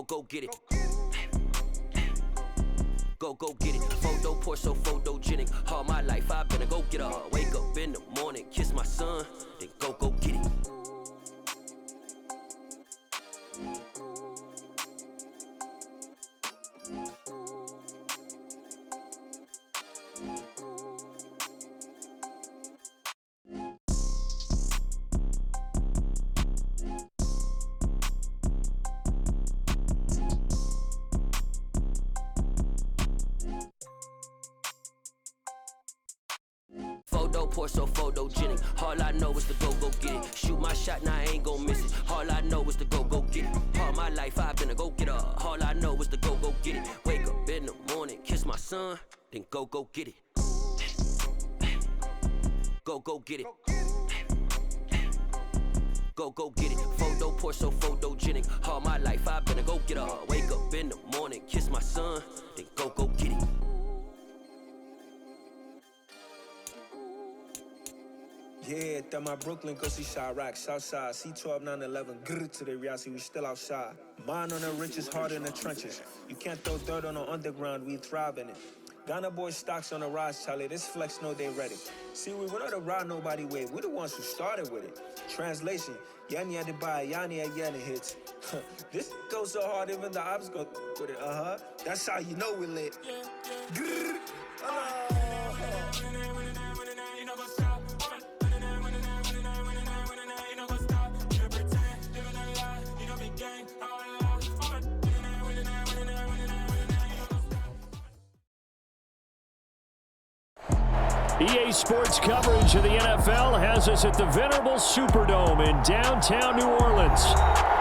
Go get it. Go get it. Photo poor, so photogenic. All my life I've been a go getter. Wake up in the morning, kiss my son, then go get it. Photo poor, so photogenic. All I know is to go get it. Shoot my shot, now I ain't gon' miss it. All I know is to go get it. All my life I've been a go getter. All I know is to go get it. Wake up in the morning, kiss my son, then go get it. Go get it. Go get it. Photo poor, so photogenic. All my life I've been a go getter. Wake up in the morning, kiss my son, then go get it. Yeah, that my Brooklyn, go see Chirac, Southside, C12, 911, grrr to the reality, we still outside. Mine on the riches, hard in the trenches. You can't throw dirt on the underground, we thrive in it. Ghana boys stocks on the rise, Charlie, this flex know they ready. See, we not the ride nobody wave, we the ones who started with it. Translation, Yanni had to buy, Yanni had Yanni hits. This goes so hard, even the ops go with it, That's how you know we lit. Grrr, EA Sports coverage of the NFL has us at the venerable Superdome in downtown New Orleans.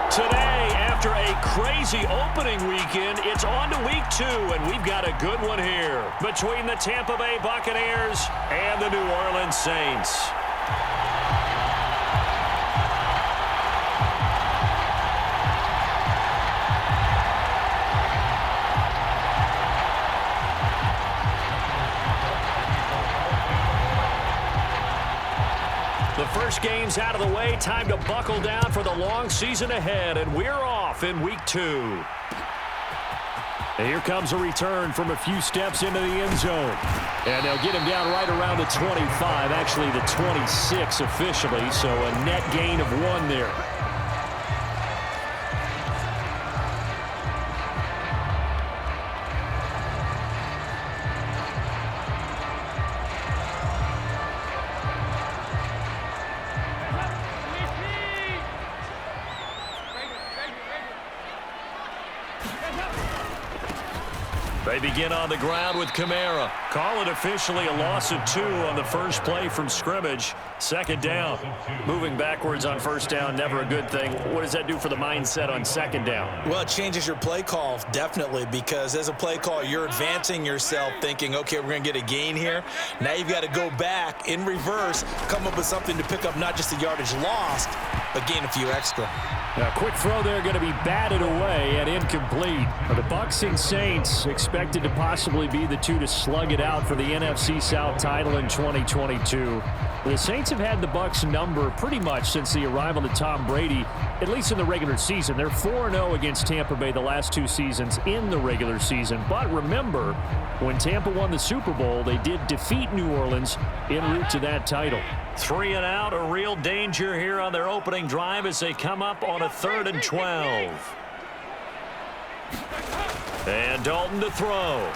Today, after a crazy opening weekend, it's on to week 2, and we've got a good one here between the Tampa Bay Buccaneers and the New Orleans Saints. The first game's out of the way. Time to buckle down for the long season ahead, and we're off in week 2. And here comes a return from a few steps into the end zone. And they'll get him down right around the 25, actually the 26 officially, so a net gain of 1 there. They begin on the ground with Kamara. Call it officially a loss of 2 on the first play from scrimmage. Second down. Moving backwards on first down, never a good thing. What does that do for the mindset on second down? Well, it changes your play call, definitely, because as a play call, you're advancing yourself thinking, okay, we're going to get a gain here. Now you've got to go back in reverse, come up with something to pick up not just the yardage lost, but gain a few extra. Now, quick throw there going to be batted away and incomplete. The Bucs and Saints expected to possibly be the two to slug it out for the NFC South title in 2022. The Saints have had the Bucs number pretty much since the arrival of Tom Brady, at least in the regular season. They're 4-0 against Tampa Bay the last 2 seasons in the regular season. But remember, when Tampa won the Super Bowl, they did defeat New Orleans en route to that title. 3 and out, a real danger here on their opening drive as they come up on a 3rd and 12. And Dalton to throw.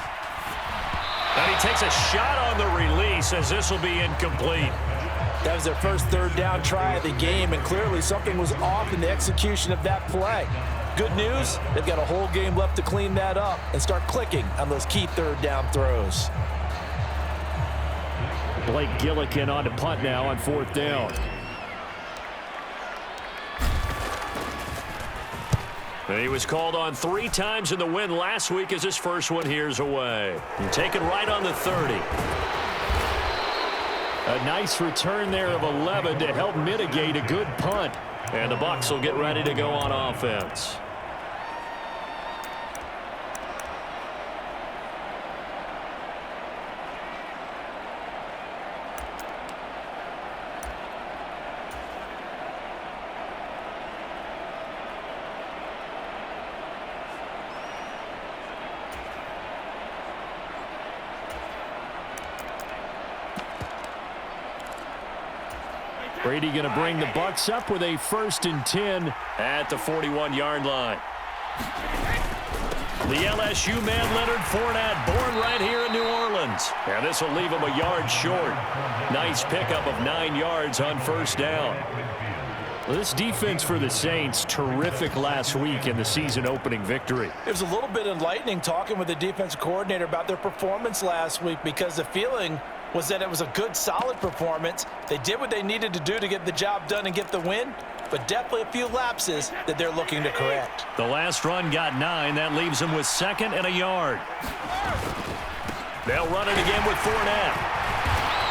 And he takes a shot on the release as this will be incomplete. That was their first 3rd down try of the game, and clearly something was off in the execution of that play. Good news, they've got a whole game left to clean that up and start clicking on those key 3rd down throws. Blake Gillikin on to punt now on 4th down. And he was called on 3 times in the win last week as his first one here's away. And taken right on the 30. A nice return there of 11 to help mitigate a good punt. And the Bucs will get ready to go on offense. Brady going to bring the Bucs up with a 1st and 10 at the 41-yard line. The LSU man, Leonard Fournette, born right here in New Orleans. And this will leave him a yard short. Nice pickup of 9 yards on 1st down. Well, this defense for the Saints, terrific last week in the season-opening victory. It was a little bit enlightening talking with the defensive coordinator about their performance last week, because the feeling was that it was a good, solid performance. They did what they needed to do to get the job done and get the win, but definitely a few lapses that they're looking to correct. The last run got 9. That leaves them with 2nd and a yard. They'll run it again with Fournette.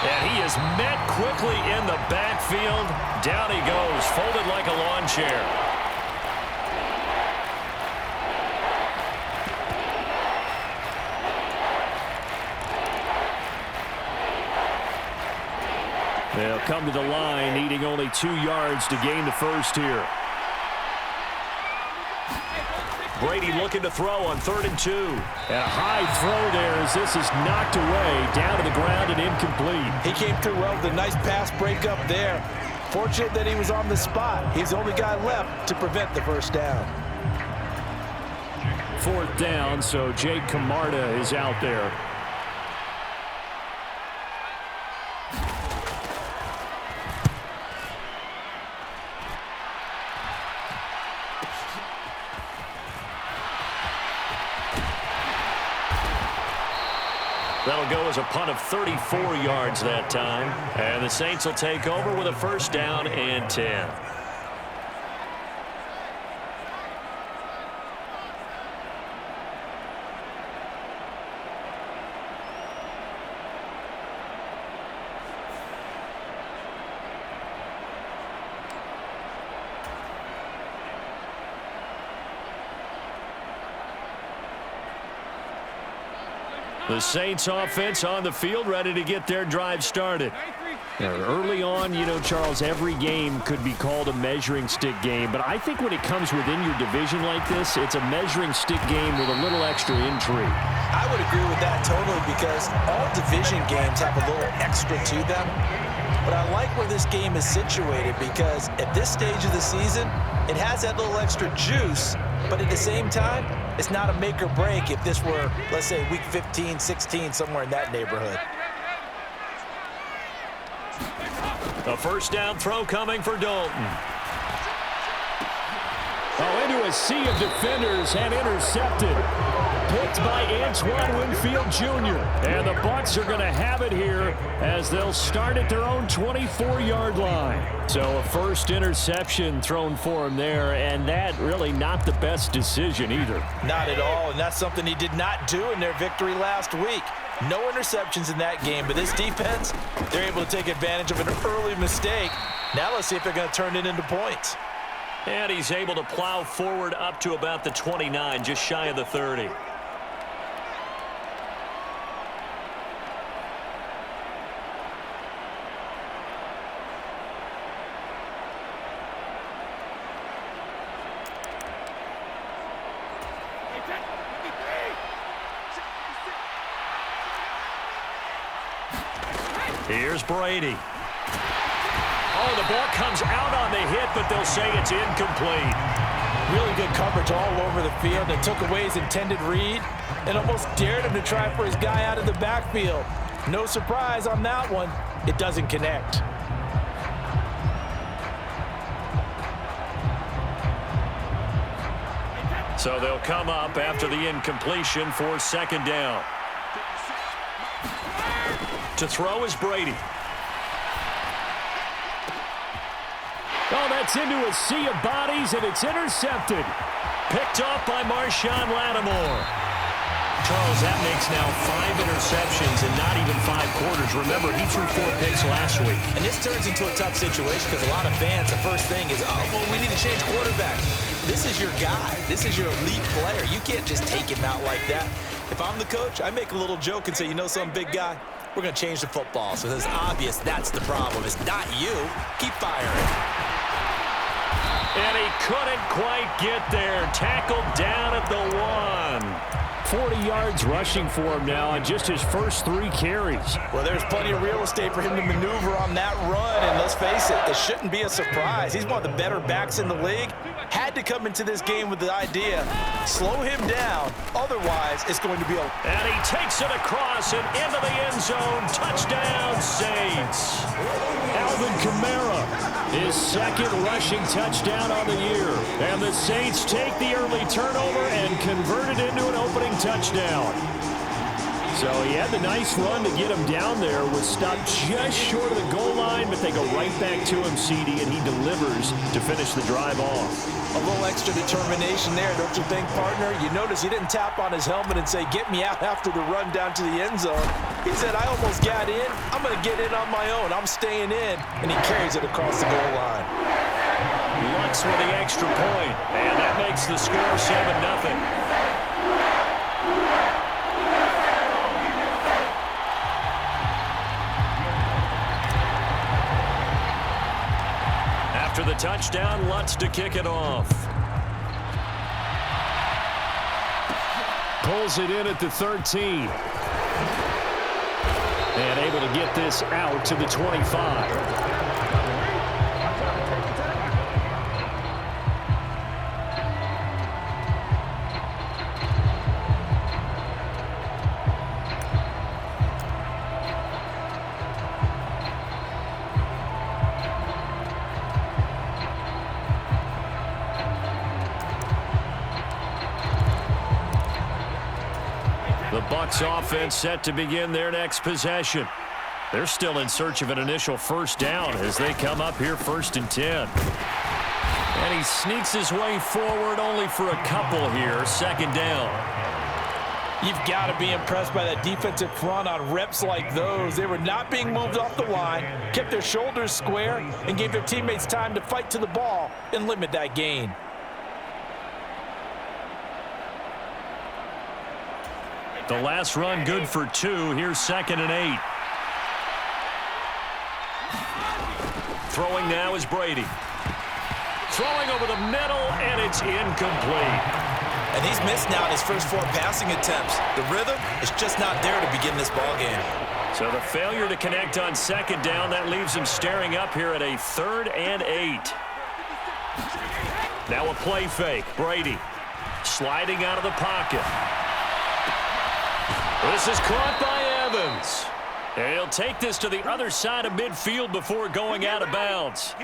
And he is met quickly in the backfield. Down he goes, folded like a lawn chair. They'll come to the line, needing only 2 yards to gain the first here. Brady looking to throw on 3rd and 2. And a high throw there as this is knocked away, down to the ground and incomplete. He came through well with a nice pass breakup there. Fortunate that he was on the spot. He's the only guy left to prevent the 1st down. 4th down, so Jake Camarda is out there. That'll go as a punt of 34 yards that time. And the Saints will take over with a 1st down and 10. The Saints offense on the field, ready to get their drive started. Early on, you know, Charles, every game could be called a measuring stick game. But I think when it comes within your division like this, it's a measuring stick game with a little extra intrigue. I would agree with that totally, because all division games have a little extra to them. But I like where this game is situated, because at this stage of the season, it has that little extra juice. But at the same time, it's not a make or break if this were, let's say, week 15, 16, somewhere in that neighborhood. A 1st down throw coming for Dalton. Oh, into a sea of defenders and intercepted. Picked by Antoine Winfield Jr. And the Bucs are going to have it here as they'll start at their own 24-yard line. So a 1st interception thrown for him there, and that really not the best decision either. Not at all, and that's something he did not do in their victory last week. No interceptions in that game, but this defense, they're able to take advantage of an early mistake. Now let's see if they're going to turn it into points. And he's able to plow forward up to about the 29, just shy of the 30. Here's Brady. Oh, the ball comes out on the hit, but they'll say it's incomplete. Really good coverage all over the field. They took away his intended read and almost dared him to try for his guy out of the backfield. No surprise on that one. It doesn't connect. So they'll come up after the incompletion for 2nd down. To throw is Brady. Oh, that's into a sea of bodies, and it's intercepted. Picked off by Marshawn Lattimore. Charles, that makes now 5 interceptions in not even 5 quarters. Remember, he threw 4 picks last week. And this turns into a tough situation because a lot of fans, the first thing is, oh, well, we need to change quarterback. This is your guy. This is your elite player. You can't just take him out like that. If I'm the coach, I make a little joke and say, you know something, big guy? We're going to change the football. So it's obvious that's the problem. It's not you. Keep firing. And he couldn't quite get there. Tackled down at the 1. 40 yards rushing for him now on just his first 3 carries. Well, there's plenty of real estate for him to maneuver on that run, and let's face it, this shouldn't be a surprise. He's one of the better backs in the league. Had to come into this game with the idea, slow him down, otherwise it's going to be a... And he takes it across and into the end zone. Touchdown, Saints. Alvin Kamara, his second rushing touchdown on the year. And the Saints take the early turnover and convert it into an opening touchdown. So he had the nice run to get him down there, was stopped just short of the goal line, but they go right back to him, CD, and he delivers to finish the drive off. A little extra determination there, don't you think, partner? You notice he didn't tap on his helmet and say, get me out after the run down to the end zone. He said, I almost got in. I'm going to get in on my own. I'm staying in. And he carries it across the goal line. Lutz with the extra point, and that makes the score 7-0. After the touchdown, Lutz to kick it off. Pulls it in at the 13. And able to get this out to the 25. The Bucs offense set to begin their next possession. They're still in search of an initial first down as they come up here 1st and 10. And he sneaks his way forward only for a couple here, 2nd down. You've got to be impressed by that defensive front on reps like those. They were not being moved off the line, kept their shoulders square, and gave their teammates time to fight to the ball and limit that gain. The last run good for 2. Here's 2nd and 8. Throwing now is Brady. Throwing over the middle, and it's incomplete. And he's missed now in his first 4 passing attempts. The rhythm is just not there to begin this ball game. So the failure to connect on 2nd down, that leaves him staring up here at a 3rd and 8. Now a play fake. Brady sliding out of the pocket. This is caught by Evans. And he'll take this to the other side of midfield before going out of bounds.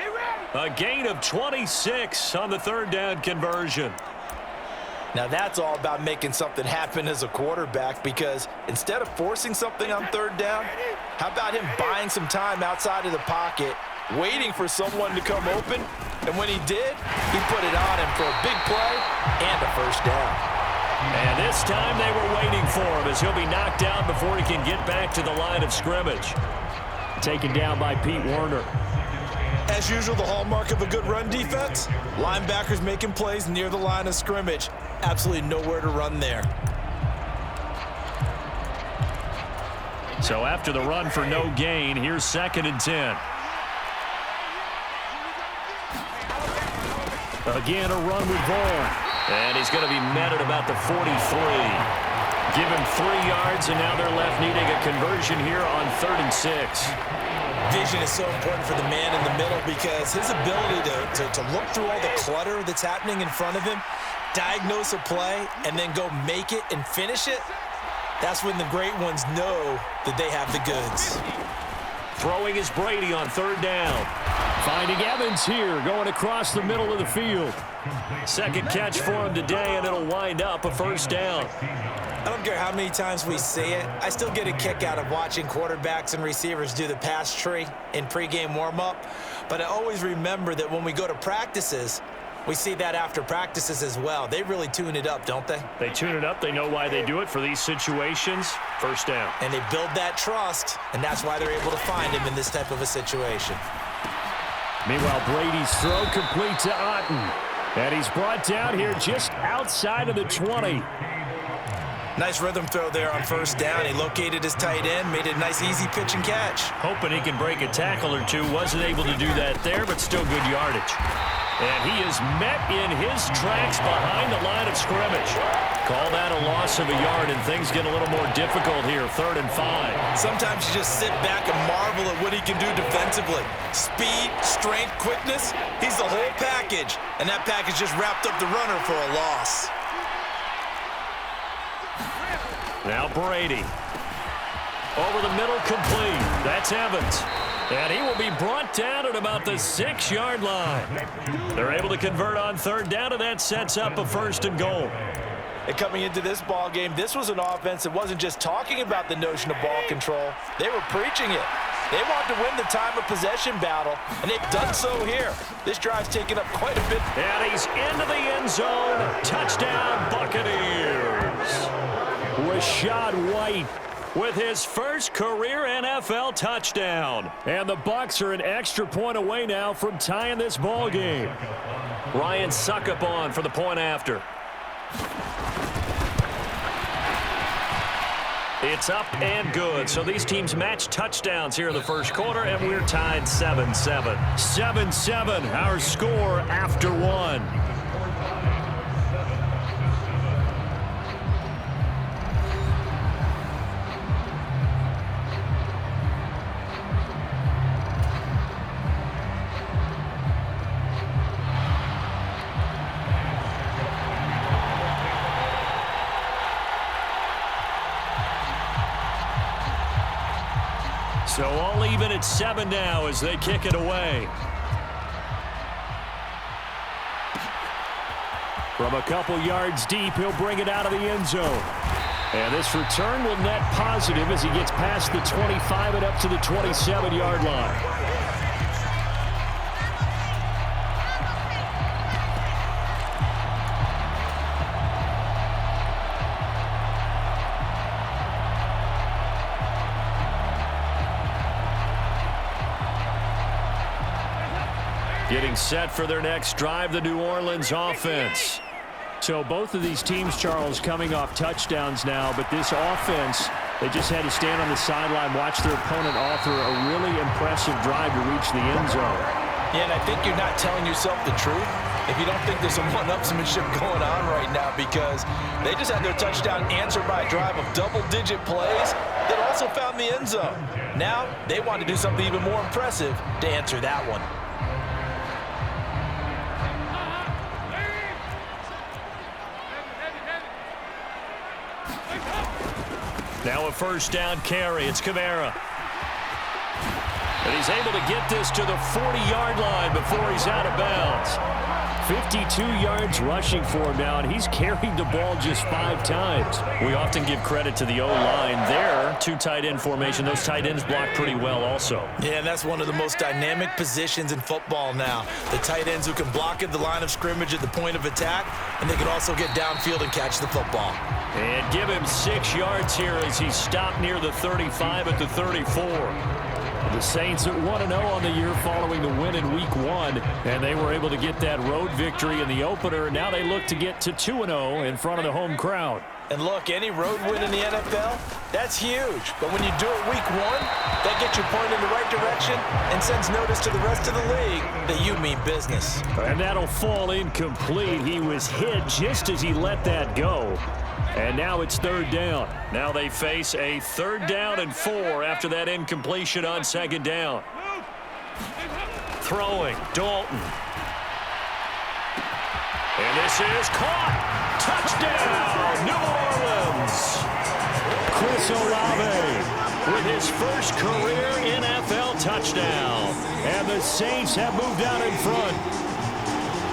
A gain of 26 on the 3rd down conversion. Now that's all about making something happen as a quarterback, because instead of forcing something on 3rd down, how about him buying some time outside of the pocket, waiting for someone to come open, and when he did, he put it on him for a big play and a first down. And this time they were waiting for him as he'll be knocked down before he can get back to the line of scrimmage. Taken down by Pete Werner. As usual, the hallmark of a good run defense, linebackers making plays near the line of scrimmage. Absolutely nowhere to run there. So after the run for no gain, here's 2nd and 10. Again, a run with Vaughn. And he's going to be met at about the 43. Give him 3 yards, and now they're left needing a conversion here on 3rd and 6. Vision is so important for the man in the middle, because his ability to look through all the clutter that's happening in front of him, diagnose a play, and then go make it and finish it, that's when the great ones know that they have the goods. Throwing is Brady on 3rd down. Finding Evans here, going across the middle of the field. 2nd catch for him today, and it'll wind up a 1st down. I don't care how many times we see it. I still get a kick out of watching quarterbacks and receivers do the pass tree in pregame warm-up. But I always remember that when we go to practices, we see that after practices as well. They really tune it up, don't they? They tune it up. They know why they do it for these situations. 1st down. And they build that trust, and that's why they're able to find him in this type of a situation. Meanwhile, Brady's throw complete to Otten. And he's brought down here just outside of the 20. Nice rhythm throw there on 1st down. He located his tight end, made it a nice easy pitch and catch. Hoping he can break a tackle or two. Wasn't able to do that there, but still good yardage. And he is met in his tracks behind the line of scrimmage. Call that a loss of a yard, and things get a little more difficult here. 3rd and 5. Sometimes you just sit back and marvel at what he can do defensively. Speed, strength, quickness. He's the whole package, and that package just wrapped up the runner for a loss. Now Brady. Over the middle, complete. That's Evans. And he will be brought down at about the 6-yard line. They're able to convert on 3rd down, and that sets up a 1st and goal. And coming into this ball game, this was an offense that wasn't just talking about the notion of ball control. They were preaching it. They wanted to win the time of possession battle, and they've done so here. This drive's taken up quite a bit. And he's into the end zone. Touchdown, Buccaneers. Rachaad White with his first career NFL touchdown. And the Bucs are an extra point away now from tying this ball game. Ryan Suckup on for the point after. It's up and good. So these teams match touchdowns here in the first quarter, and we're tied 7-7. 7-7, our score after 1. So all even at 7 now as they kick it away. From a couple yards deep, he'll bring it out of the end zone. And this return will net positive as he gets past the 25 and up to the 27-yard line. Getting set for their next drive, the New Orleans offense. So both of these teams, Charles, coming off touchdowns now, but this offense, they just had to stand on the sideline, watch their opponent author a really impressive drive to reach the end zone. Yeah, and I think you're not telling yourself the truth if you don't think there's some one-upsmanship going on right now, because they just had their touchdown answered by a drive of double-digit plays that also found the end zone. Now they want to do something even more impressive to answer that one. Now a 1st down carry. It's Kamara. And he's able to get this to the 40-yard line before he's out of bounds. 52 yards rushing for him now, and he's carried the ball just 5 times. We often give credit to the O-line there. 2 tight end formation. Those tight ends block pretty well also. Yeah, and that's one of the most dynamic positions in football now. The tight ends who can block at the line of scrimmage at the point of attack, and they can also get downfield and catch the football. And give him 6 yards here as he stopped near the 35 at the 34. The Saints at 1-0 on the year following the win in Week 1, and they were able to get that road victory in the opener. Now they look to get to 2-0 in front of the home crowd. And look, any road win in the NFL, that's huge. But when you do it Week 1, that gets you pointed in the right direction and sends notice to the rest of the league that you mean business. And that'll fall incomplete. He was hit just as he let that go. And now it's 3rd down. Now they face a 3rd down and 4 after that incompletion on 2nd down. Throwing, Dalton. And this is caught. Touchdown, New Orleans. Chris Olave with his first career NFL touchdown. And the Saints have moved out in front.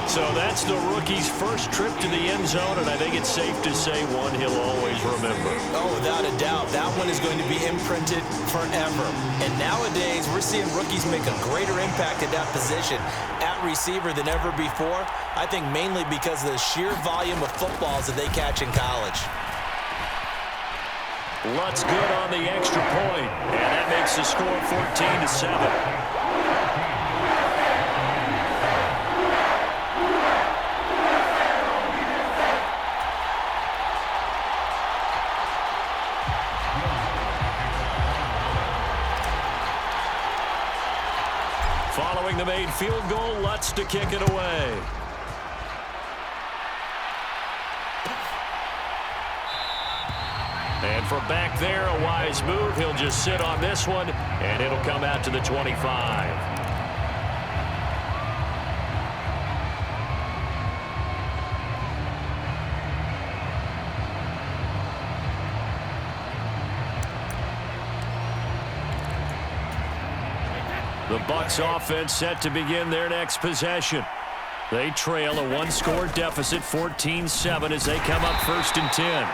So that's the rookie's first trip to the end zone, and I think it's safe to say one he'll always remember. Oh, without a doubt. That one is going to be imprinted forever. And nowadays, we're seeing rookies make a greater impact at that position at receiver than ever before. I think mainly because of the sheer volume of footballs that they catch in college. Lutz good on the extra point, and that makes the score 14-7. Following the made field goal, Lutz to kick it away. And from back there, a wise move. He'll just sit on this one, and it'll come out to the 25. The Bucs offense set to begin their next possession. They trail a one-score deficit, 14-7, as they come up 1st and 10.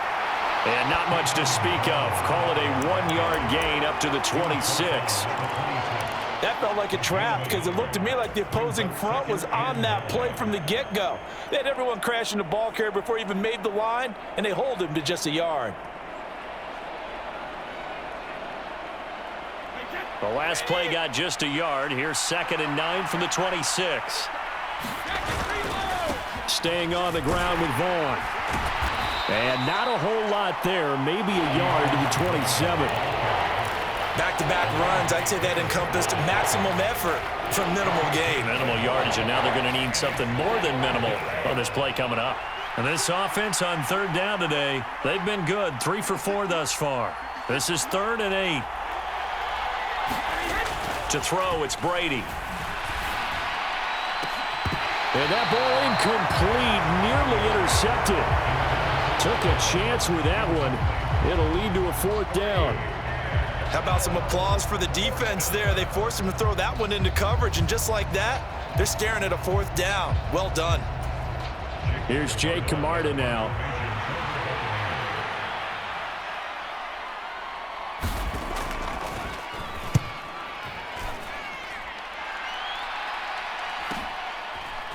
And not much to speak of. Call it a 1-yard gain up to the 26. That felt like a trap because it looked to me like the opposing front was on that play from the get-go. They had everyone crashing the ball carrier before he even made the line, and they hold him to just a yard. The last play got just a yard. Here's 2nd and 9 from the 26. Staying on the ground with Vaughn. And not a whole lot there. Maybe a yard to the 27. Back-to-back runs, I'd say that encompassed maximum effort for minimal gain. Minimal yardage, and now they're going to need something more than minimal on this play coming up. And this offense on 3rd down today, they've been good. 3 for 4 thus far. This is 3rd and 8. To throw, it's Brady. And that ball incomplete, nearly intercepted. Took a chance with that one. It'll lead to a 4th down. How about some applause for the defense there? They forced him to throw that one into coverage, and just like that, they're staring at a 4th down. Well done. Here's Jake Camarda now.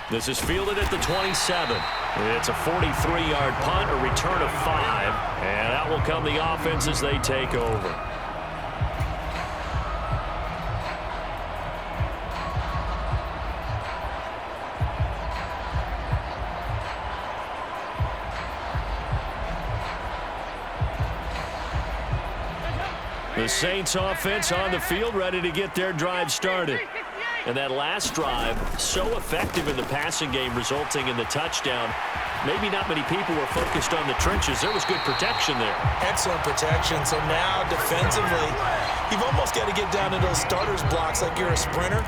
This is fielded at the 27. It's a 43-yard punt, a return of 5, and out will come the offense as they take over. The Saints offense on the field, ready to get their drive started. And that last drive, so effective in the passing game, resulting in the touchdown. Maybe not many people were focused on the trenches. There was good protection there. Excellent protection. So now defensively, you've almost got to get down to those starters blocks like you're a sprinter.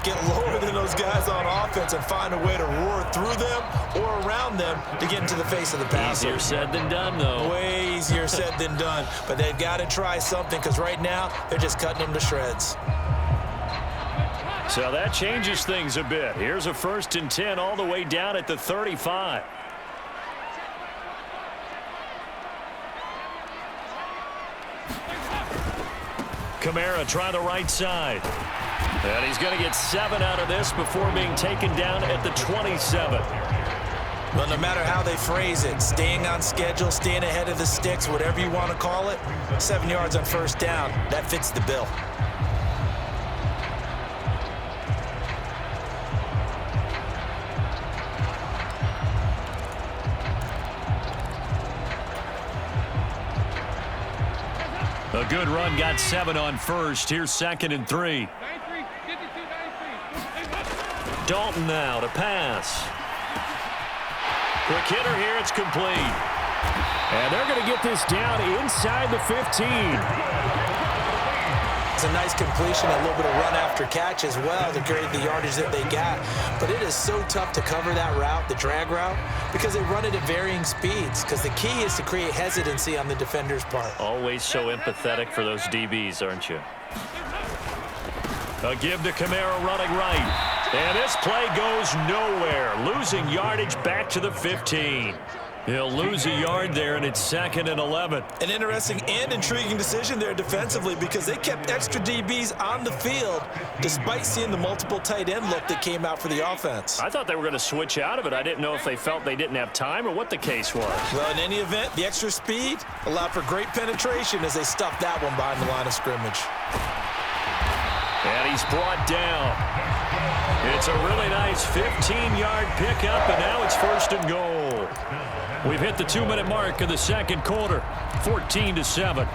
Get lower than those guys on offense and find a way to roar through them or around them to get into the face of the passer. Easier said than done, though. Way easier said than done. But they've got to try something because right now they're just cutting them to shreds. So that changes things a bit. Here's a 1st and 10 all the way down at the 35. Kamara try the right side. And he's going to get 7 out of this before being taken down at the 27. Well, no matter how they phrase it, staying on schedule, staying ahead of the sticks, whatever you want to call it, 7 yards on 1st down, that fits the bill. A good run, got 7 on 1st. Here's 2nd and 3. Dalton now to pass. Quick hitter here, it's complete. And they're going to get this down inside the 15. It's a nice completion, a little bit of run after catch as well to create the yardage that they got. But it is so tough to cover that route, the drag route, because they run it at varying speeds. Because the key is to create hesitancy on the defender's part. Always so empathetic for those DBs, aren't you? A give to Kamara running right. And this play goes nowhere. Losing yardage back to the 15. He'll lose a yard there, and it's 2nd and 11. An interesting and intriguing decision there defensively because they kept extra DBs on the field despite seeing the multiple tight end look that came out for the offense. I thought they were going to switch out of it. I didn't know if they felt they didn't have time or what the case was. Well, in any event, the extra speed allowed for great penetration as they stuffed that one behind the line of scrimmage. And he's brought down. It's a really nice 15-yard pickup, and now it's 1st and goal. We've hit the 2-minute mark of the 2nd quarter, 14-7.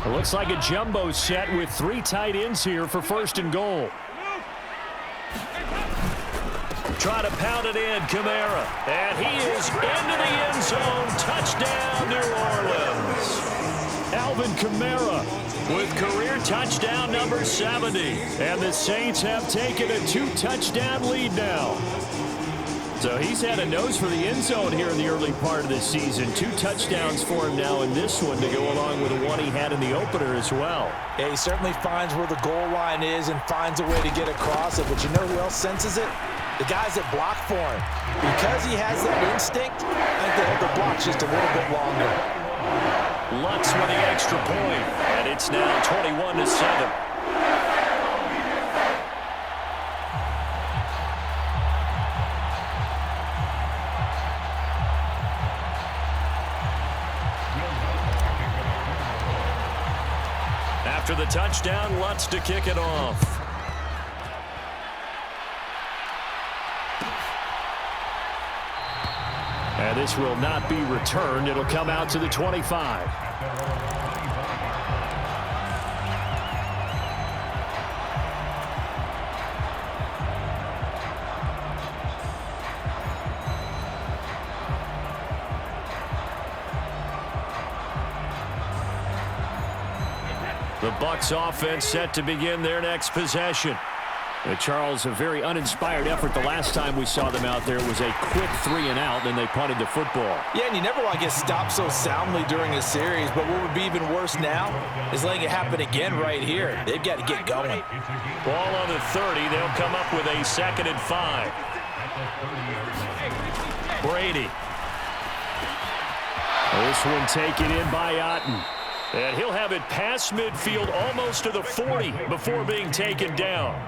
It looks like a jumbo set with 3 tight ends here for 1st and goal. Try to pound it in, Kamara. And he is into the end zone. Touchdown, New Orleans. Alvin Kamara with career touchdown number 70. And the Saints have taken a 2-touchdown lead now. So he's had a nose for the end zone here in the early part of this season. 2 touchdowns for him now in this one to go along with the one he had in the opener as well. Yeah, he certainly finds where the goal line is and finds a way to get across it. But you know who else senses it? The guys that block for him. Because he has that instinct, I think they hold the blocks just a little bit longer. Lutz with the extra point, and it's now 21-7. After the touchdown, Lutz to kick it off. And this will not be returned. It'll come out to the 25. The Bucs offense set to begin their next possession. Charles, a very uninspired effort the last time we saw them out there. It was a quick 3-and-out, and they punted the football. Yeah, and you never want to get stopped so soundly during a series, but what would be even worse now is letting it happen again right here. They've got to get going. Ball on the 30. They'll come up with a 2nd and 5. Brady. This one taken in by Otten. And he'll have it past midfield almost to the 40 before being taken down.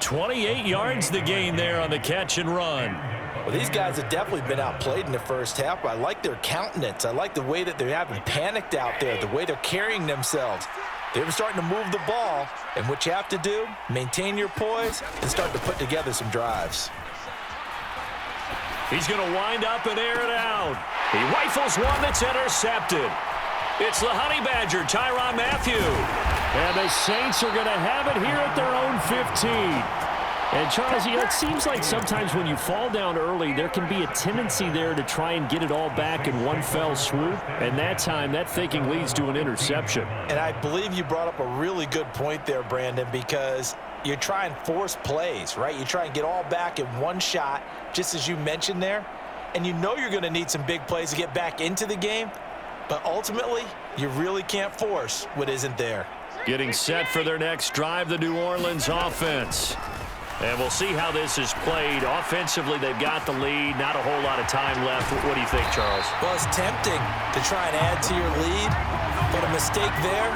28 yards the gain there on the catch and run. Well, these guys have definitely been outplayed in the first half. I like their countenance. I like the way that they haven't panicked out there, the way they're carrying themselves. They're starting to move the ball, and what you have to do, maintain your poise and start to put together some drives. He's going to wind up and air it out. He rifles one that's intercepted. It's the Honey Badger, Tyrann Mathieu. And the Saints are going to have it here at their own 15. And, Charles, it seems like sometimes when you fall down early, there can be a tendency there to try and get it all back in one fell swoop. And that time, that thinking leads to an interception. And I believe you brought up a really good point there, Brandon, because you try and force plays, right? You try and get all back in one shot, just as you mentioned there. And you know you're going to need some big plays to get back into the game. But ultimately, you really can't force what isn't there. Getting set for their next drive, the New Orleans offense. And we'll see how this is played. Offensively, they've got the lead. Not a whole lot of time left. What do you think, Charles? Well, it's tempting to try and add to your lead, but a mistake there,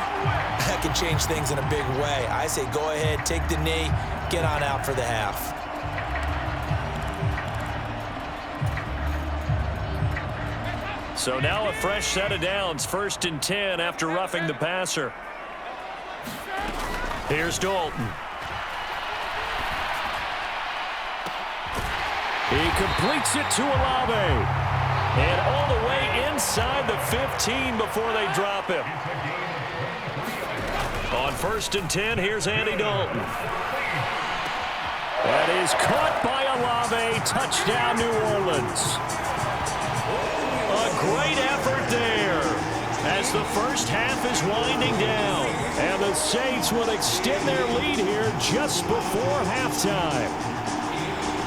that can change things in a big way. I say go ahead, take the knee, get on out for the half. So now a fresh set of downs, 1st and 10 after roughing the passer. Here's Dalton. He completes it to Olave. And all the way inside the 15 before they drop him. On 1st and 10, here's Andy Dalton. That is caught by Olave. Touchdown, New Orleans. A great effort there as the first half is winding down. And the Saints will extend their lead here just before halftime.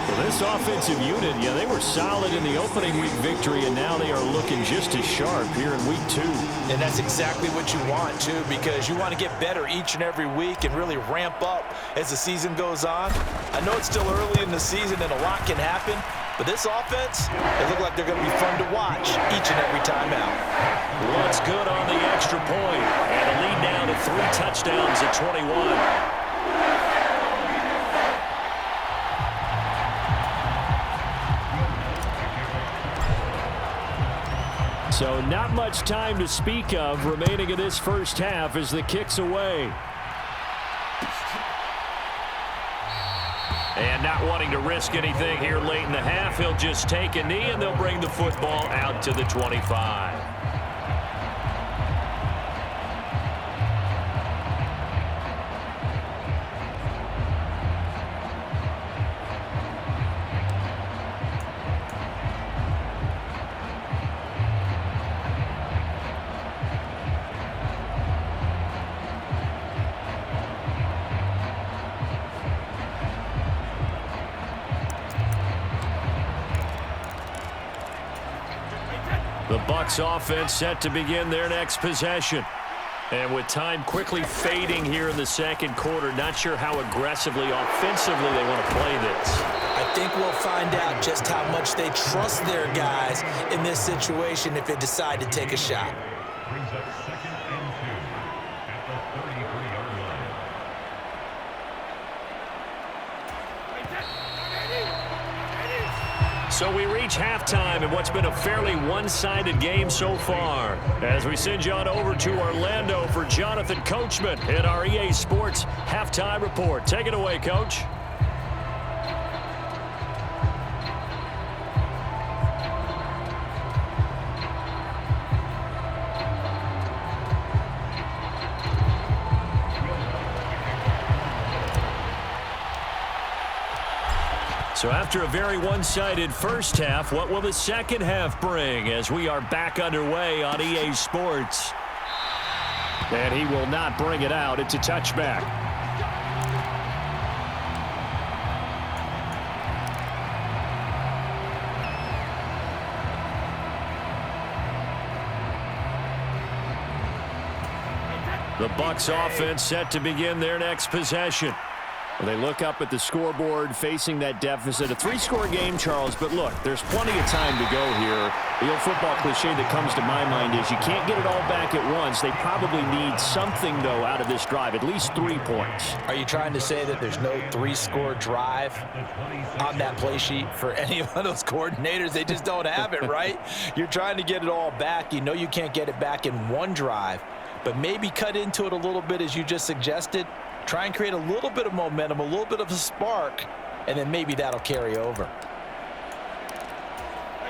Well, this offensive unit, yeah, they were solid in the opening week victory, and now they are looking just as sharp here in week 2. And that's exactly what you want, too, because you want to get better each and every week and really ramp up as the season goes on. I know it's still early in the season and a lot can happen, but this offense, they look like they're going to be fun to watch each and every time out. Lutz good on the extra point, and a lead down to 3 touchdowns at 21. So not much time to speak of remaining in this first half as the kick's away. And not wanting to risk anything here late in the half, he'll just take a knee and they'll bring the football out to the 25. The Bucs offense set to begin their next possession. And with time quickly fading here in the second quarter, not sure how aggressively, offensively they want to play this. I think we'll find out just how much they trust their guys in this situation if they decide to take a shot. Brings up 2nd and 2 at the 33-yard line. So we reach halftime in what's been a fairly one-sided game so far. As we send you on over to Orlando for Jonathan Coachman in our EA Sports Halftime Report. Take it away, Coach. So after a very one-sided first half, what will the second half bring as we are back underway on EA Sports? And he will not bring it out. It's a touchback. The Bucs offense set to begin their next possession. Well, they look up at the scoreboard facing that deficit. A 3-score game, Charles, but look, there's plenty of time to go here. The old football cliche that comes to my mind is you can't get it all back at once. They probably need something, though, out of this drive, at least 3 points. Are you trying to say that there's no 3-score drive on that play sheet for any of those coordinators? They just don't have it, right? You're trying to get it all back. You know you can't get it back in one drive, but maybe cut into it a little bit as you just suggested. Try and create a little bit of momentum, a little bit of a spark, and then maybe that'll carry over.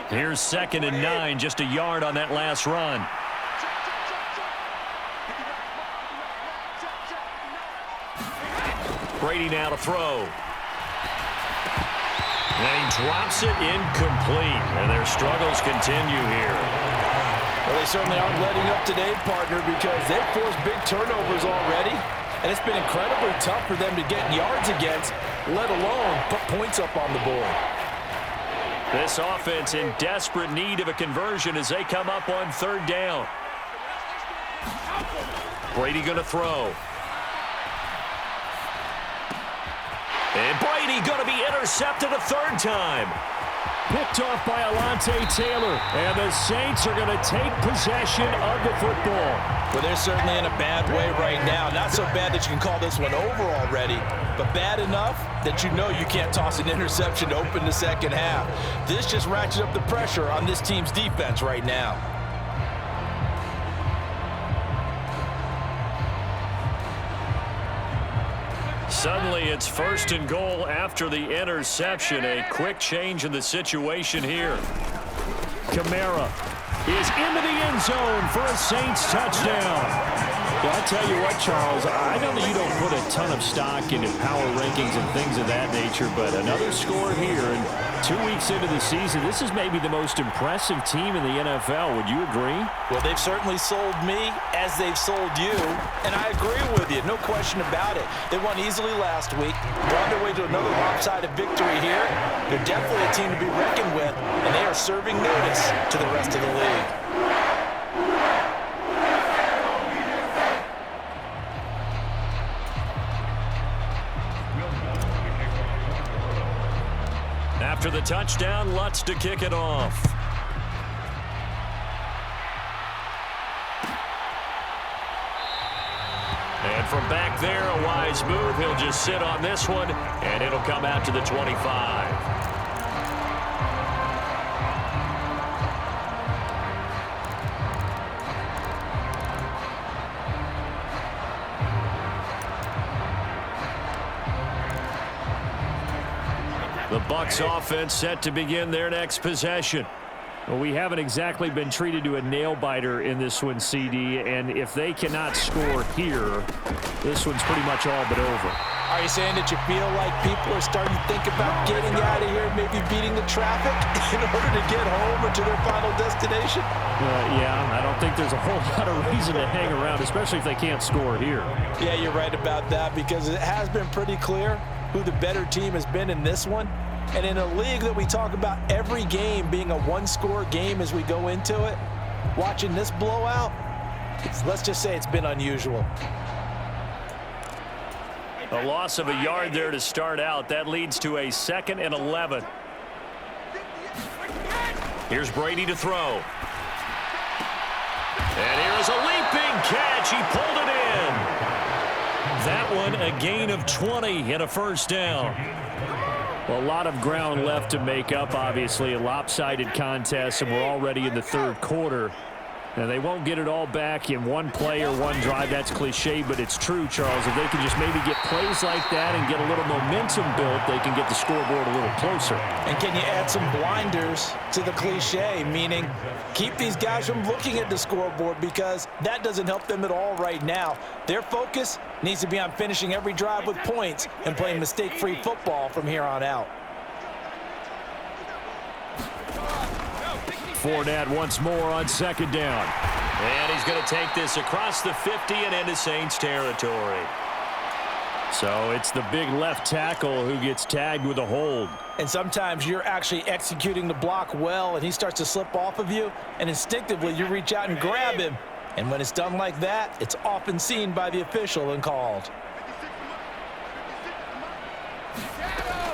Here's 2nd and 9, just a yard on that last run. Brady now to throw. And he drops it incomplete, and their struggles continue here. Well, they certainly aren't letting up today, partner, because they've forced big turnovers already. And it's been incredibly tough for them to get yards against, let alone put points up on the board. This offense in desperate need of a conversion as they come up on 3rd down. Brady going to throw. And Brady going to be intercepted a 3rd time. Picked off by Alontae Taylor, and the Saints are going to take possession of the football. Well, they're certainly in a bad way right now. Not so bad that you can call this one over already, but bad enough that you know you can't toss an interception to open the second half. This just ratchets up the pressure on this team's defense right now. Suddenly, it's 1st and goal after the interception. A quick change in the situation here. Kamara is into the end zone for a Saints touchdown. Well, I tell you what, Charles, I know that you don't put a ton of stock into power rankings and things of that nature, but another score here, and 2 weeks into the season, this is maybe the most impressive team in the NFL. Would you agree? Well, they've certainly sold me as they've sold you, and I agree with you, no question about it. They won easily last week, brought their way to another lopsided victory here. They're definitely a team to be reckoned with, and they are serving notice to the rest of the league. After the touchdown, Lutz to kick it off. And from back there, a wise move. He'll just sit on this one, and it'll come out to the 25. The Bucs offense set to begin their next possession. Well, we haven't exactly been treated to a nail-biter in this one, CD, and if they cannot score here, this one's pretty much all but over. Are you saying that you feel like people are starting to think about getting out of here, maybe beating the traffic in order to get home or to their final destination? Yeah, I don't think there's a whole lot of reason to hang around, especially if they can't score here. Yeah, you're right about that, because it has been pretty clear who the better team has been in this one. And in a league that we talk about every game being a one-score game as we go into it, watching this blowout, let's just say it's been unusual. A loss of a yard there to start out. That leads to a 2nd and 11. Here's Brady to throw. And here's a leaping catch. He pulled it in. That one a gain of 20 and a first down. Well, a lot of ground left to make up, obviously. A lopsided contest, and we're already in the third quarter. And they won't get it all back in one play or one drive. That's cliche, but it's true, Charles. If they can just maybe get plays like that and get a little momentum built, they can get the scoreboard a little closer. And can you add some blinders to the cliche, meaning keep these guys from looking at the scoreboard, because that doesn't help them at all right now. Their focus needs to be on finishing every drive with points and playing mistake-free football from here on out. Fournette once more on 2nd down. And he's going to take this across the 50 and into Saints territory. So it's the big left tackle who gets tagged with a hold. And sometimes you're actually executing the block well, and he starts to slip off of you, and instinctively you reach out and grab him. And when it's done like that, it's often seen by the official and called.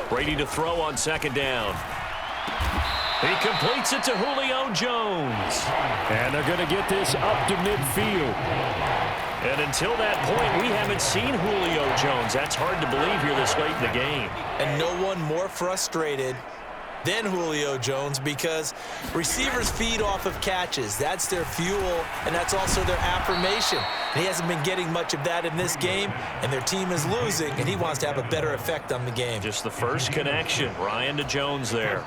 Brady to throw on 2nd down. He completes it to Julio Jones. And they're going to get this up to midfield. And until that point, we haven't seen Julio Jones. That's hard to believe here this late in the game. And no one more frustrated than Julio Jones, because receivers feed off of catches. That's their fuel, and that's also their affirmation. And he hasn't been getting much of that in this game, and their team is losing, and he wants to have a better effect on the game. Just the first connection, Ryan to Jones there.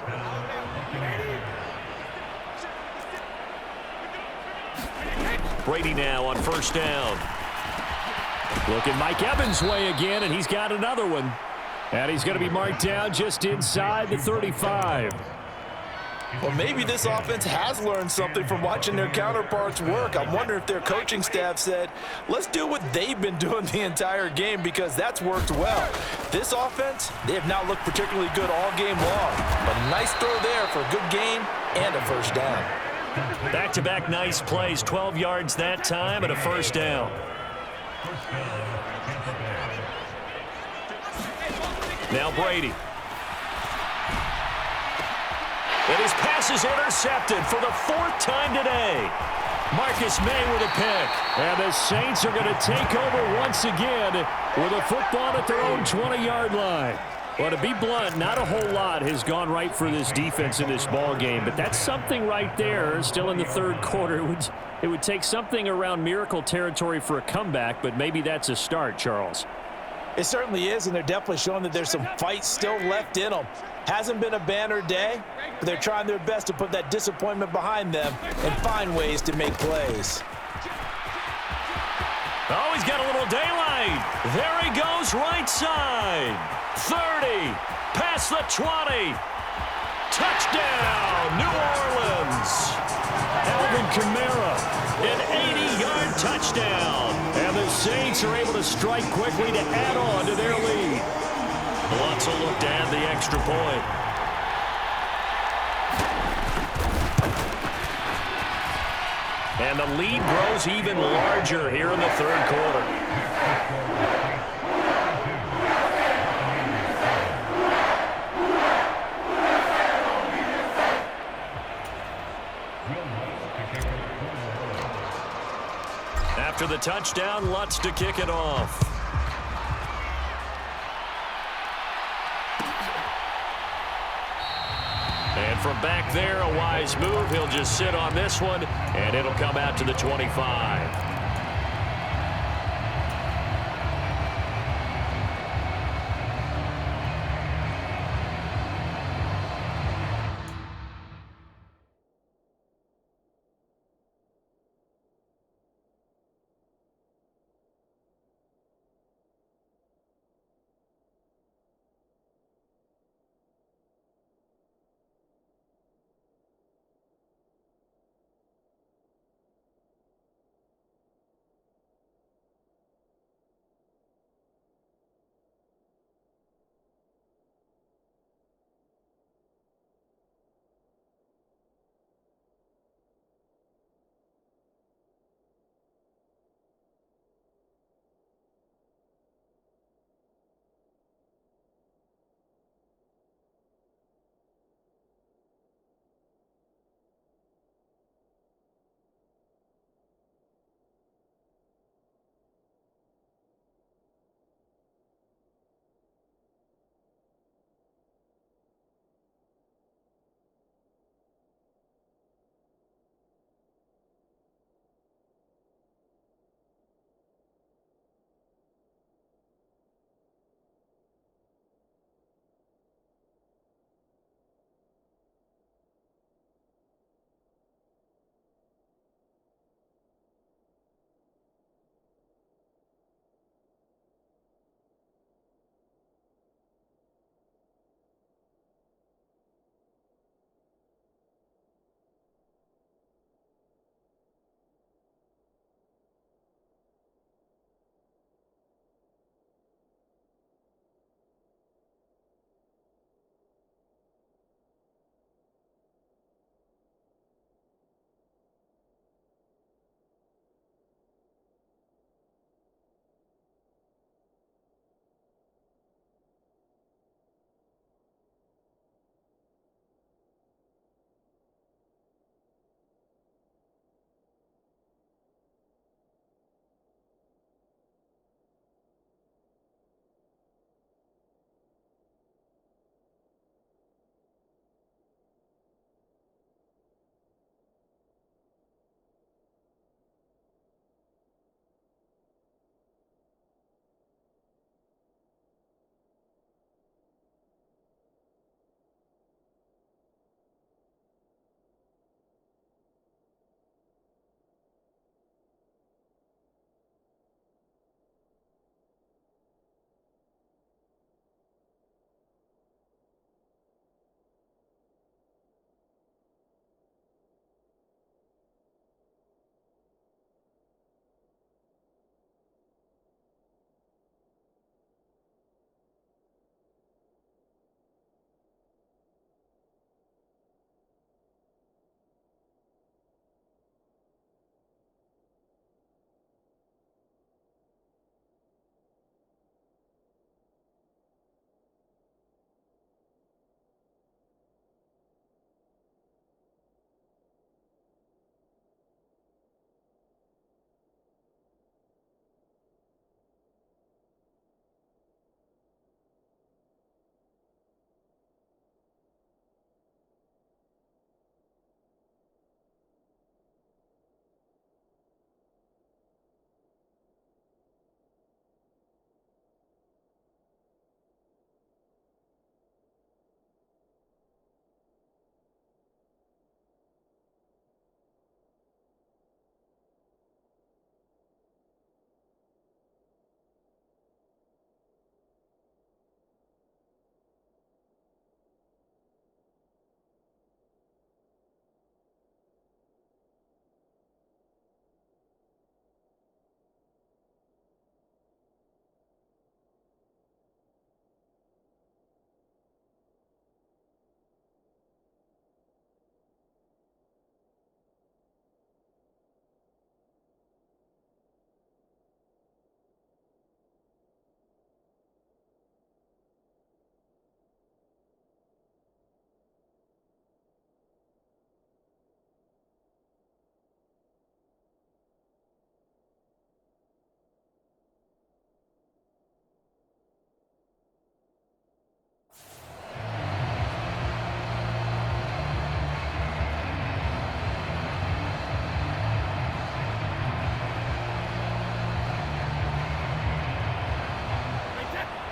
Brady now on 1st down. Looking Mike Evans' way again, and he's got another one. And he's going to be marked down just inside the 35. Well, maybe this offense has learned something from watching their counterparts work. I'm wondering if their coaching staff said, let's do what they've been doing the entire game, because that's worked well. This offense, they have not looked particularly good all game long. But a nice throw there for a good gain and a first down. Back-to-back nice plays, 12 yards that time and a first down. Now Brady. And his pass is intercepted for the 4th time today. Marcus May with a pick. And the Saints are going to take over once again with a football at their own 20-yard line. Well, to be blunt, not a whole lot has gone right for this defense in this ball game, but that's something right there. Still in the third quarter. It would take something around miracle territory for a comeback, but maybe that's a start, Charles. It certainly is, and they're definitely showing that there's some fight still left in them. Hasn't been a banner day, but they're trying their best to put that disappointment behind them and find ways to make plays. Oh, he's got a little daylight. There he goes, right side. 30, past the 20. Touchdown, New Orleans. Alvin Kamara, an 80-yard touchdown. And the Saints are able to strike quickly to add on to their lead. Lots of look to add the extra point. And the lead grows even larger here in the third quarter. After the touchdown, Lutz to kick it off. And from back there, a wise move. He'll just sit on this one, and it'll come out to the 25.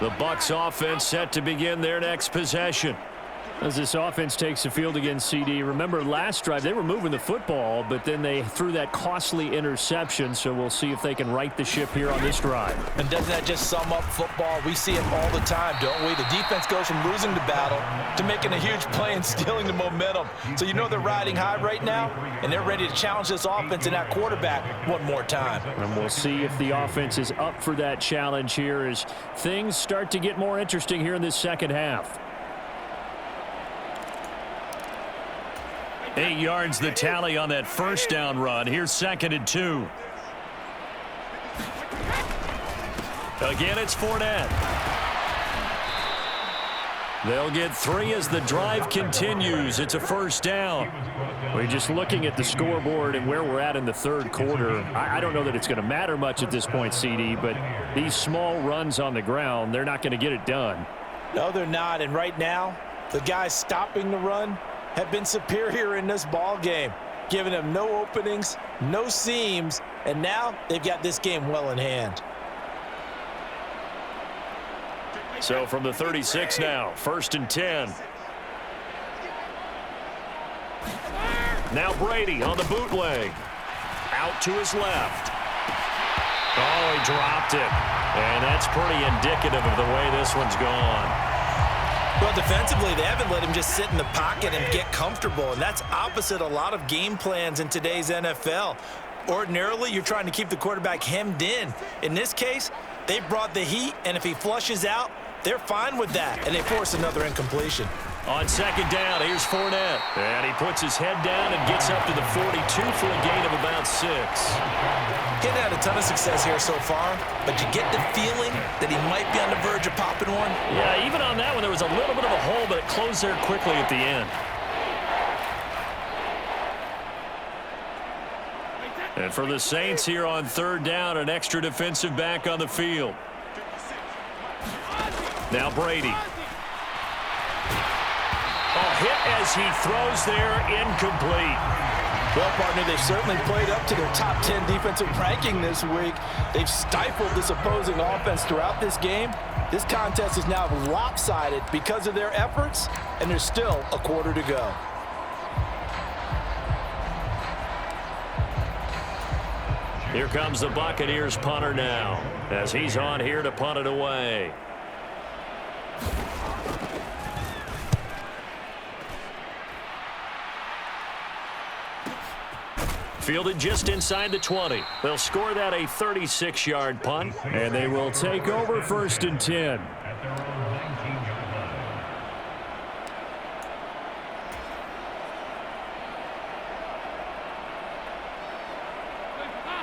The Bucs offense set to begin their next possession. As this offense takes the field against CD, remember last drive they were moving the football, but then they threw that costly interception, so we'll see if they can right the ship here on this drive. And doesn't that just sum up football? We see it all the time, don't we? The defense goes from losing the battle to making a huge play and stealing the momentum. So you know they're riding high right now, and they're ready to challenge this offense and that quarterback one more time. And we'll see if the offense is up for that challenge here as things start to get more interesting here in this second half. 8 yards the tally on that first down run. Here's 2nd and 2. Again, it's Fournette. They'll get 3 as the drive continues. It's a first down. We're just looking at the scoreboard and where we're at in the third quarter. I don't know that it's going to matter much at this point, CD, but these small runs on the ground, they're not going to get it done. No, they're not. And right now, the guys stopping the run have been superior in this ball game, giving them no openings, no seams, and now they've got this game well in hand. So from the 36 now, 1st and 10. Now Brady on the bootleg. Out to his left. Oh, he dropped it. And that's pretty indicative of the way this one's gone. Well, defensively, they haven't let him just sit in the pocket and get comfortable, and that's opposite a lot of game plans in today's NFL. Ordinarily, you're trying to keep the quarterback hemmed in. In this case, they brought the heat, and if he flushes out, they're fine with that, and they force another incompletion. On 2nd down, here's Fournette. And he puts his head down and gets up to the 42 for a gain of about 6. He's had a ton of success here so far, but you get the feeling that he might be on the verge of popping one. Yeah, even on that one, there was a little bit of a hole, but it closed there quickly at the end. And for the Saints here on 3rd down, an extra defensive back on the field. Now Brady. Hit as he throws there, incomplete. Well, partner, they've certainly played up to their top 10 defensive ranking this week. They've stifled this opposing offense throughout this game. This contest is now lopsided because of their efforts, and there's still a quarter to go. Here comes the Buccaneers punter now, as he's on here to punt it away. Fielded just inside the 20. They'll score that a 36-yard punt. And they will take over 1st and 10.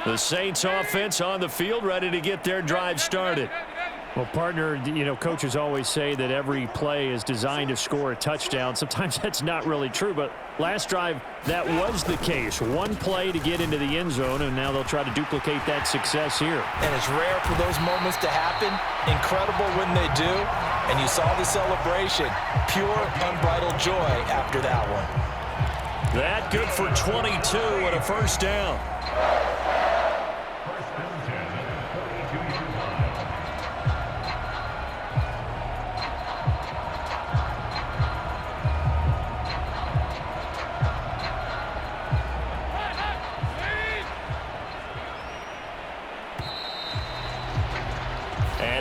The Saints offense on the field, ready to get their drive started. Well, partner, you know, coaches always say that every play is designed to score a touchdown. Sometimes that's not really true, but last drive, that was the case. One play to get into the end zone, and now they'll try to duplicate that success here. And it's rare for those moments to happen. Incredible when they do. And you saw the celebration. Pure, unbridled joy after that one. That good for 22 and a first down.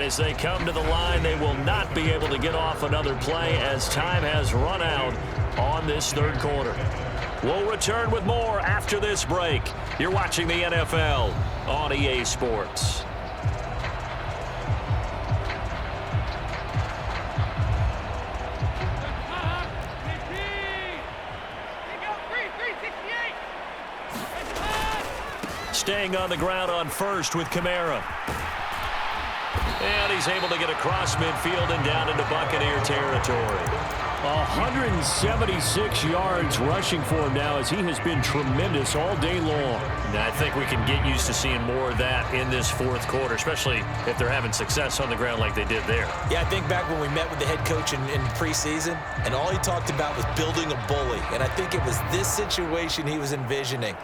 As they come to the line, they will not be able to get off another play as time has run out on this 3rd quarter. We'll return with more after this break. You're watching the NFL on EA Sports. Staying on the ground on 1st with Kamara. And he's able to get across midfield and down into Buccaneer territory. 176 yards rushing for him now as he has been tremendous all day long. And I think we can get used to seeing more of that in this 4th quarter, especially if they're having success on the ground like they did there. Yeah, I think back when we met with the head coach in preseason, and all he talked about was building a bully. And I think it was this situation he was envisioning.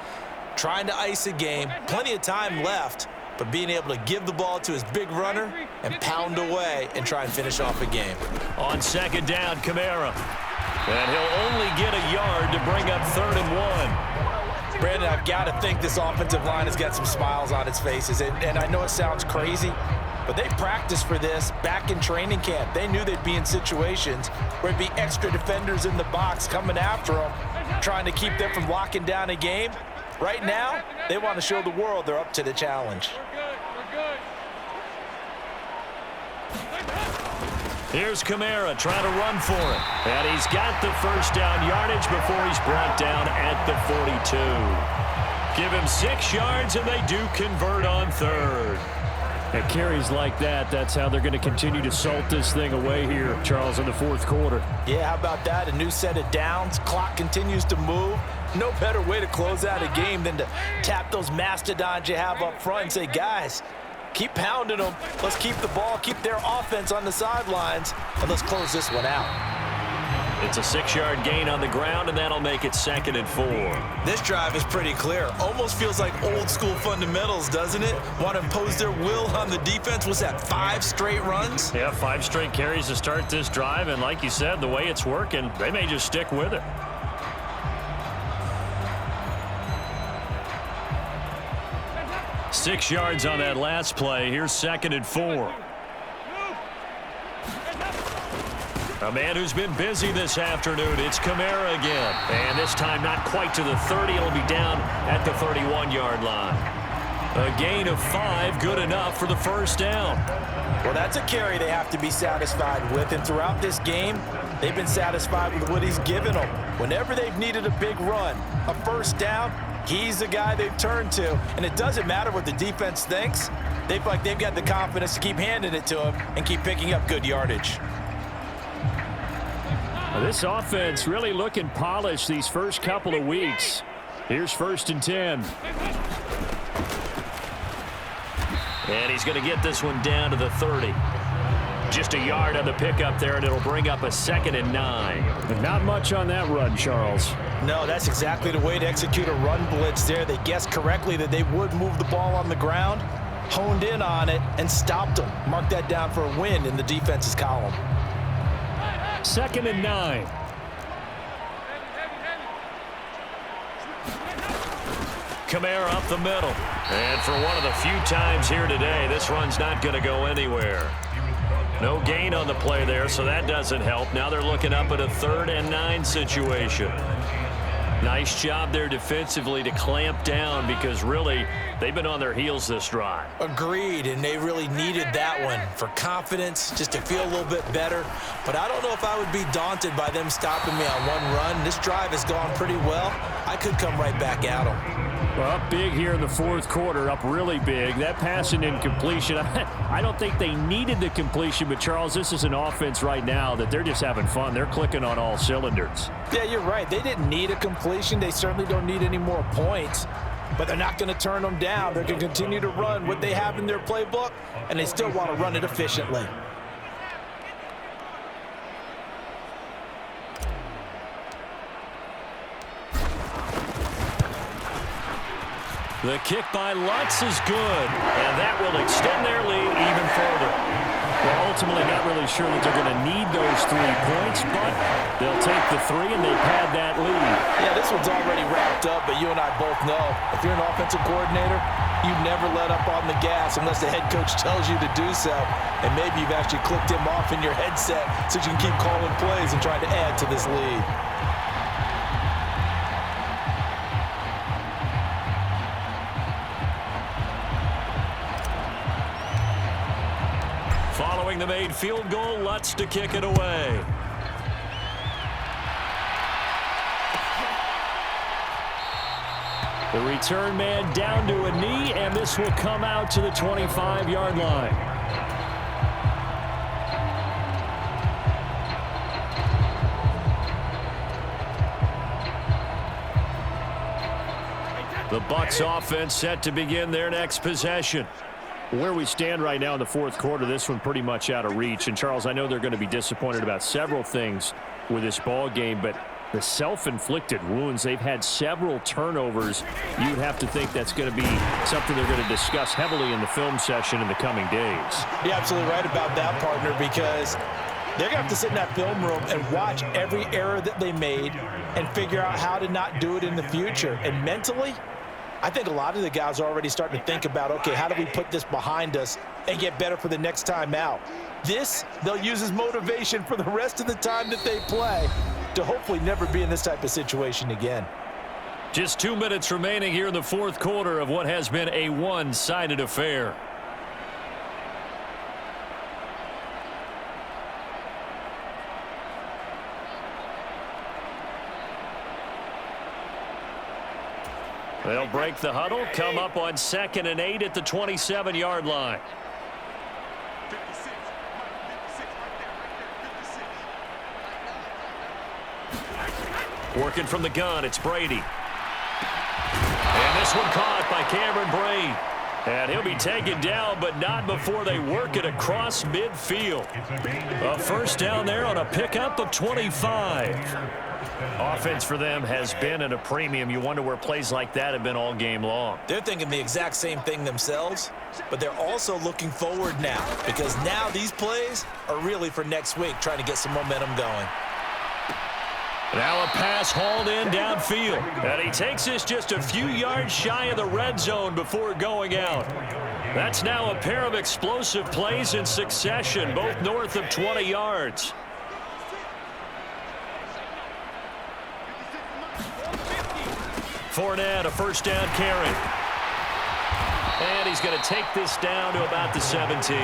Trying to ice a game, plenty of time left, but being able to give the ball to his big runner and pound away and try and finish off a game. On second down, Kamara. And he'll only get a yard to bring up 3rd and 1. Brandon, I've got to think this offensive line has got some smiles on its faces. And I know it sounds crazy, but they practiced for this back in training camp. They knew they'd be in situations where it'd be extra defenders in the box coming after them, trying to keep them from locking down a game. Right now, they want to show the world they're up to the challenge. Here's Kamara trying to run for it. And he's got the first down yardage before he's brought down at the 42. Give him 6 yards, and they do convert on 3rd. At carries like that, that's how they're going to continue to salt this thing away here, Charles, in the 4th quarter. Yeah, how about that? A new set of downs. Clock continues to move. No better way to close out a game than to tap those mastodons you have up front and say, guys, keep pounding them. Let's keep the ball, keep their offense on the sidelines, and let's close this one out. It's a 6-yard gain on the ground, and that'll make it 2nd and 4. This drive is pretty clear. Almost feels like old school fundamentals, doesn't it? Want to impose their will on the defense. Was that 5 straight runs? Yeah, 5 straight carries to start this drive, and like you said, the way it's working, they may just stick with it. Six yards on that last play. Here's 2nd and 4. A man who's been busy this afternoon. It's Kamara again. And this time not quite to the 30. It'll be down at the 31-yard line. A gain of 5, good enough for the first down. Well, that's a carry they have to be satisfied with. And throughout this game, they've been satisfied with what he's given them. Whenever they've needed a big run, a first down, he's the guy they've turned to. And it doesn't matter what the defense thinks. They feel like they've got the confidence to keep handing it to him and keep picking up good yardage. This offense really looking polished these first couple of weeks. Here's 1st and 10. And he's going to get this one down to the 30. Just a yard on the pickup there, and it'll bring up a 2nd and 9. And not much on that run, Charles. No, that's exactly the way to execute a run blitz there. They guessed correctly that they would move the ball on the ground, honed in on it, and stopped them. Mark that down for a win in the defense's column. 2nd and 9. Kamara up the middle. And for one of the few times here today, this run's not going to go anywhere. No gain on the play there, so that doesn't help. Now they're looking up at a 3rd and 9 situation. Nice job there defensively to clamp down because really they've been on their heels this drive. Agreed, and they really needed that one for confidence, just to feel a little bit better. But I don't know if I would be daunted by them stopping me on one run. This drive has gone pretty well. I could come right back at them. Well, up big here in the 4th quarter, up really big. That passing incompletion, I don't think they needed the completion, but Charles, this is an offense right now that they're just having fun. They're clicking on all cylinders. Yeah, you're right. They didn't need a completion. They certainly don't need any more points, but they're not going to turn them down. They're going to continue to run what they have in their playbook, and they still want to run it efficiently. The kick by Lutz is good, and that will extend their lead even further. Well, ultimately not really sure that they're going to need those 3 points, but they'll take the 3 and they've had that lead. Yeah, this one's already wrapped up, but you and I both know if you're an offensive coordinator, you never let up on the gas unless the head coach tells you to do so. And maybe you've actually clicked him off in your headset so you can keep calling plays and trying to add to this lead. Following the made field goal, Lutz to kick it away. The return man down to a knee, and this will come out to the 25-yard line. The Bucs offense set to begin their next possession. Where we stand right now in the 4th quarter, this one pretty much out of reach. And, Charles, I know they're going to be disappointed about several things with this ball game, but The self-inflicted wounds, they've had several turnovers. You'd have to think that's going to be something they're going to discuss heavily in the film session in the coming days. You're absolutely right about that, partner, because they're going to have to sit in that film room and watch every error that they made and figure out how to not do it in the future. And mentally, I think a lot of the guys are already starting to think about, okay, how do we put this behind us and get better for the next time out? This, they'll use as motivation for the rest of the time that they play to hopefully never be in this type of situation again. Just 2 minutes remaining here in the fourth quarter of what has been a one-sided affair. They'll break the huddle, come up on 2nd and 8 at the 27-yard line. Working from the gun, it's Brady. And this one caught by Cameron Brate. And he'll be taken down, but not before they work it across midfield. A first down there on a pickup of 25. Offense for them has been at a premium. You wonder where plays like that have been all game long. They're thinking the exact same thing themselves, but they're also looking forward now, because now these plays are really for next week, trying to get some momentum going. Now a pass hauled in downfield. And he takes this just a few yards shy of the red zone before going out. That's now a pair of explosive plays in succession, both north of 20 yards. Fournette, a first down carry. And he's going to take this down to about the 17.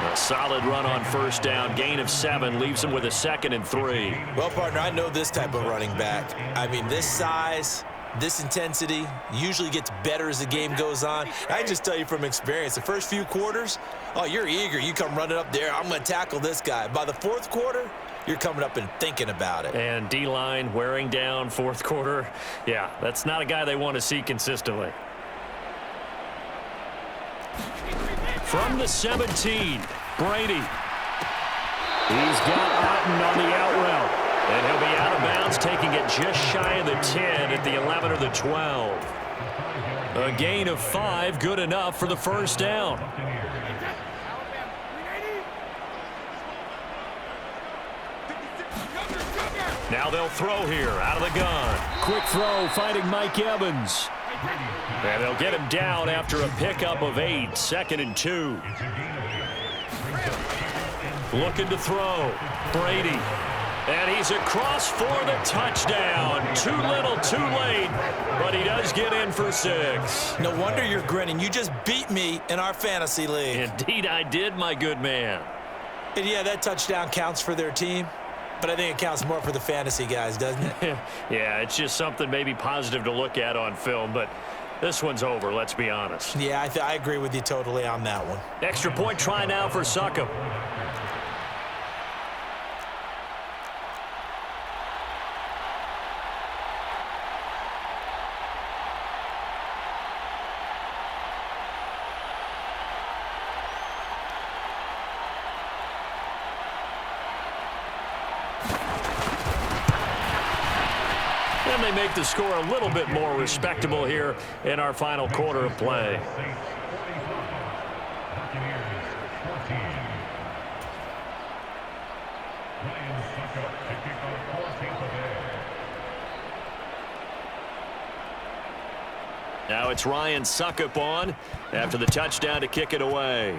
A solid run on first down. Gain of 7 leaves him with a 2nd and 3. Well, partner, I know this type of running back. I mean, this size, this intensity usually gets better as the game goes on. I can just tell you from experience, the first few quarters, oh, you're eager. You come running up there, I'm going to tackle this guy. By the fourth quarter, you're coming up and thinking about it. And D-line wearing down fourth quarter. Yeah, that's not a guy they want to see consistently. From the 17, Brady. He's got Otten on the out route. And he'll be out of bounds, taking it just shy of the 10 at the 11 or the 12. A gain of 5, good enough for the first down. Now they'll throw here out of the gun. Quick throw, finding Mike Evans. And they'll get him down after a pickup of 8, 2nd and 2. Looking to throw. Brady. And he's across for the touchdown. Too little, too late. But he does get in for 6. No wonder you're grinning. You just beat me in our fantasy league. Indeed I did, my good man. And yeah, that touchdown counts for their team. But I think it counts more for the fantasy guys, doesn't it? Yeah, it's just something maybe positive to look at on film, but this one's over, let's be honest. Yeah, I agree with you totally on that one. Extra point try now for Succop. And they make the score a little bit more respectable here in our final quarter of play. Now it's Ryan Succop on after the touchdown to kick it away.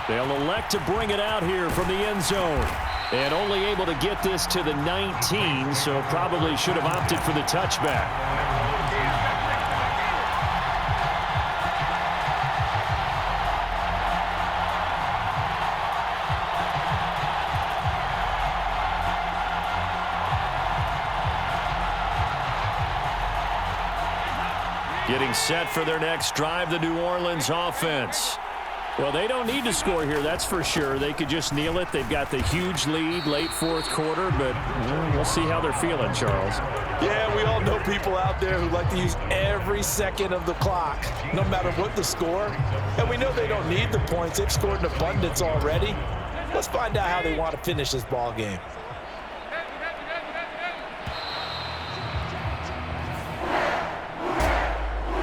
They'll elect to bring it out here from the end zone. And only able to get this to the 19, so probably should have opted for the touchback. Getting set for their next drive, the New Orleans offense. Well, they don't need to score here, that's for sure. They could just kneel it. They've got the huge lead late fourth quarter, but we'll see how they're feeling, Charles. Yeah, we all know people out there who like to use every second of the clock, no matter what the score. And we know they don't need the points. They've scored in abundance already. Let's find out how they want to finish this ball game.